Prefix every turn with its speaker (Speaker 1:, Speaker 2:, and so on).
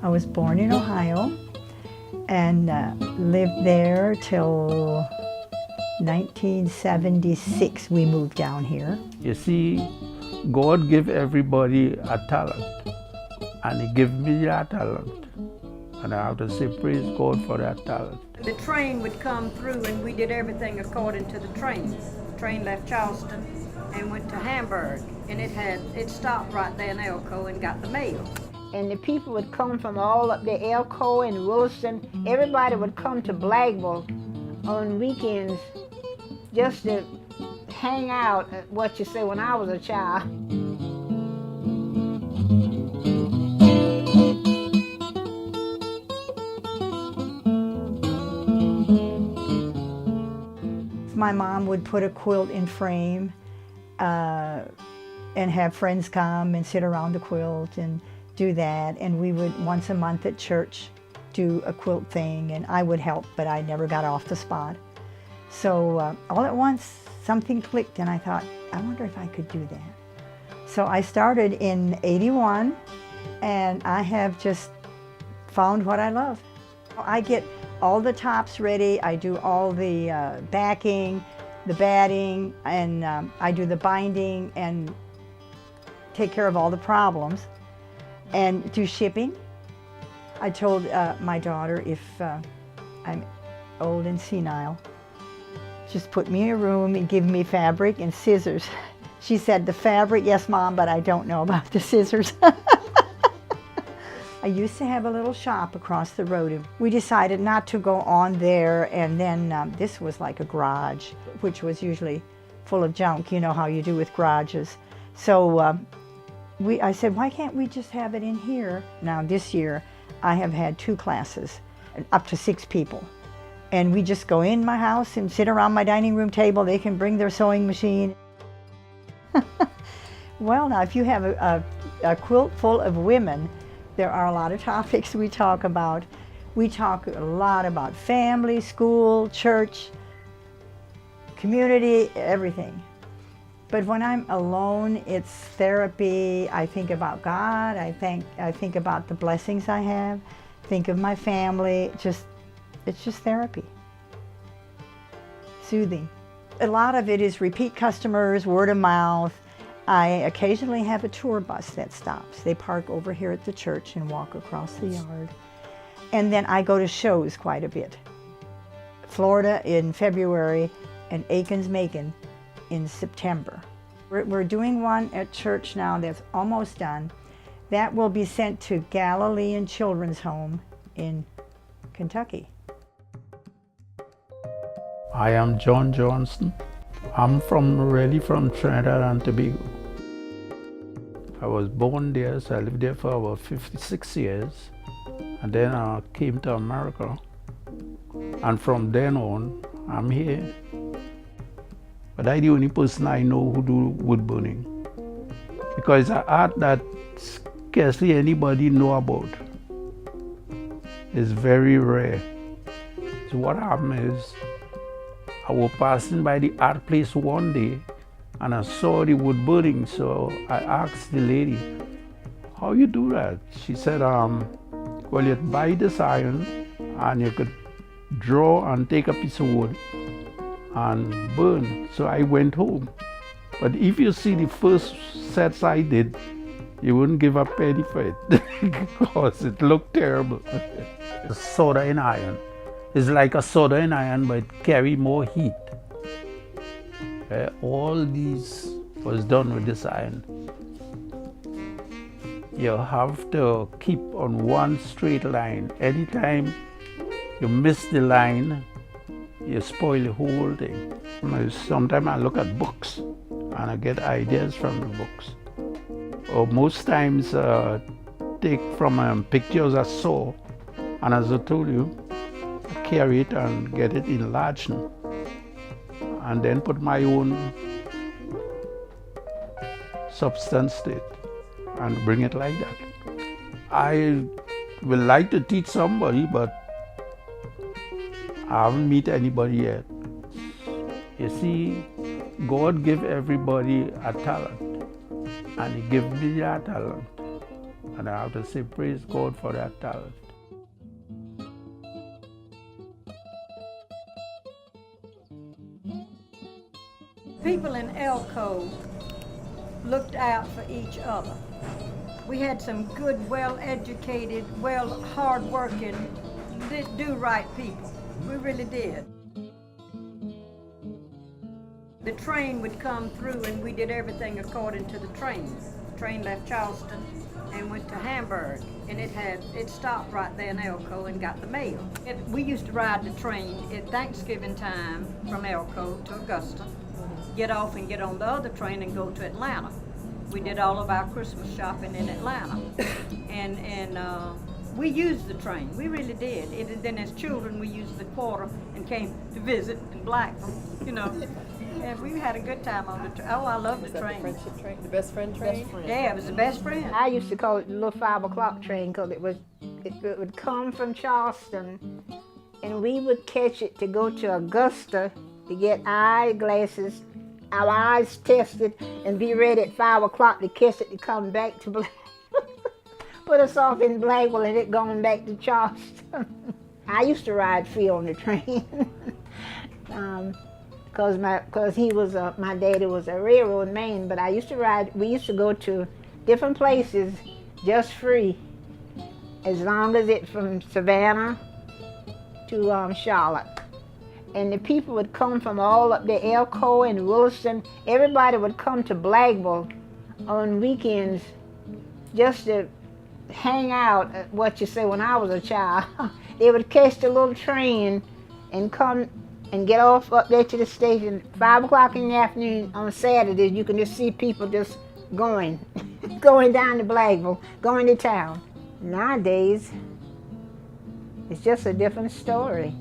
Speaker 1: I was born in Ohio and lived there till 1976. We moved down here.
Speaker 2: You see, God give everybody a talent, and He gave me that talent. And I have to say, praise God for that talent.
Speaker 3: The train would come through and we did everything according to the train. The train left Charleston and went to Hamburg, and it stopped right there in Elko and got the mail.
Speaker 4: And the people would come from all up there, Elko and Williston. Everybody would come to Blackville on weekends just to hang out, what you say, when I was a child.
Speaker 1: My mom would put a quilt in frame and have friends come and sit around the quilt and do that. And we would, once a month at church, do a quilt thing, and I would help, but I never got off the spot. So all at once, something clicked, and I thought, I wonder if I could do that. So I started in '81, and I have just found what I love. I get all the tops ready, I do all the backing, the batting, and I do the binding and take care of all the problems and do shipping. I told my daughter, if I'm old and senile, just put me in a room and give me fabric and scissors. She said, the fabric, yes, Mom, but I don't know about the scissors. I used to have a little shop across the road. We decided not to go on there, and then this was like a garage, which was usually full of junk. You know how you do with garages. So I said, why can't we just have it in here? Now this year, I have had 2 classes, up to 6 people. And we just go in my house and sit around my dining room table. They can bring their sewing machine. Well, now, if you have a quilt full of women, there are a lot of topics we talk about. We talk a lot about family, school, church, community, everything. But when I'm alone, it's therapy. I think about God. I think about the blessings I have. Think of my family. It's just therapy. Soothing. A lot of it is repeat customers, word of mouth. I occasionally have a tour bus that stops. They park over here at the church and walk across the yard. And then I go to shows quite a bit. Florida in February and Aikens-Macon in September. We're doing one at church now that's almost done. That will be sent to Galilean Children's Home in Kentucky.
Speaker 2: I am John Johnson. I'm really from Trinidad and Tobago. I was born there, so I lived there for about 56 years. And then I came to America. And from then on, I'm here. But I'm the only person I know who do wood burning. Because it's an art that scarcely anybody know about. It's very rare. So what happened is, I was passing by the art place one day and I saw the wood burning, so I asked the lady, how you do that? She said, well, you buy this iron and you could draw and take a piece of wood and burn. So I went home. But if you see the first sets I did, you wouldn't give a penny for it because it looked terrible. Soda in iron. It's like a soda in iron, but it carry more heat. All these was done with this iron. You have to keep on one straight line. Anytime you miss the line, you spoil the whole thing. Sometimes I look at books and I get ideas from the books. Or most times take from pictures I saw, and as I told you, carry it and get it enlarged and then put my own substance to it and bring it like that. I would like to teach somebody, but I haven't met anybody yet. You see, God give everybody a talent, and He gave me that talent. And I have to say praise God for that talent.
Speaker 3: People in Elko looked out for each other. We had some good, well-educated, hard-working, do-right people. We really did. The train would come through and we did everything according to the train. The train left Charleston and went to Hamburg, and it stopped right there in Elko and got the mail. We used to ride the train at Thanksgiving time from Elko to Augusta, get off and get on the other train and go to Atlanta. We did all of our Christmas shopping in Atlanta, and we used the train. We really did. Then as children, we used the quarter and came to visit in Blackville, you know. And we had a good time on the train. Oh, I love the train.
Speaker 5: The friendship train, the best friend train.
Speaker 3: Yeah, it was the best friend.
Speaker 4: I used to call it the little 5 o'clock train because it would come from Charleston, and we would catch it to go to Augusta to get eyeglasses, our eyes tested, and be ready at 5 o'clock to catch it to come back to Blackville. Put us off in Blackville and it going back to Charleston. I used to ride Phil on the train. Because my daddy was a railroad man, but we used to go to different places just free, as long as it's from Savannah to Charlotte. And the people would come from all up there, Elko and Williston. Everybody would come to Blackville on weekends just to hang out, when I was a child. They would catch the little train and come and get off up there to the station. 5 o'clock in the afternoon on Saturdays, you can just see people just going down to Blackville, going to town. Nowadays, it's just a different story.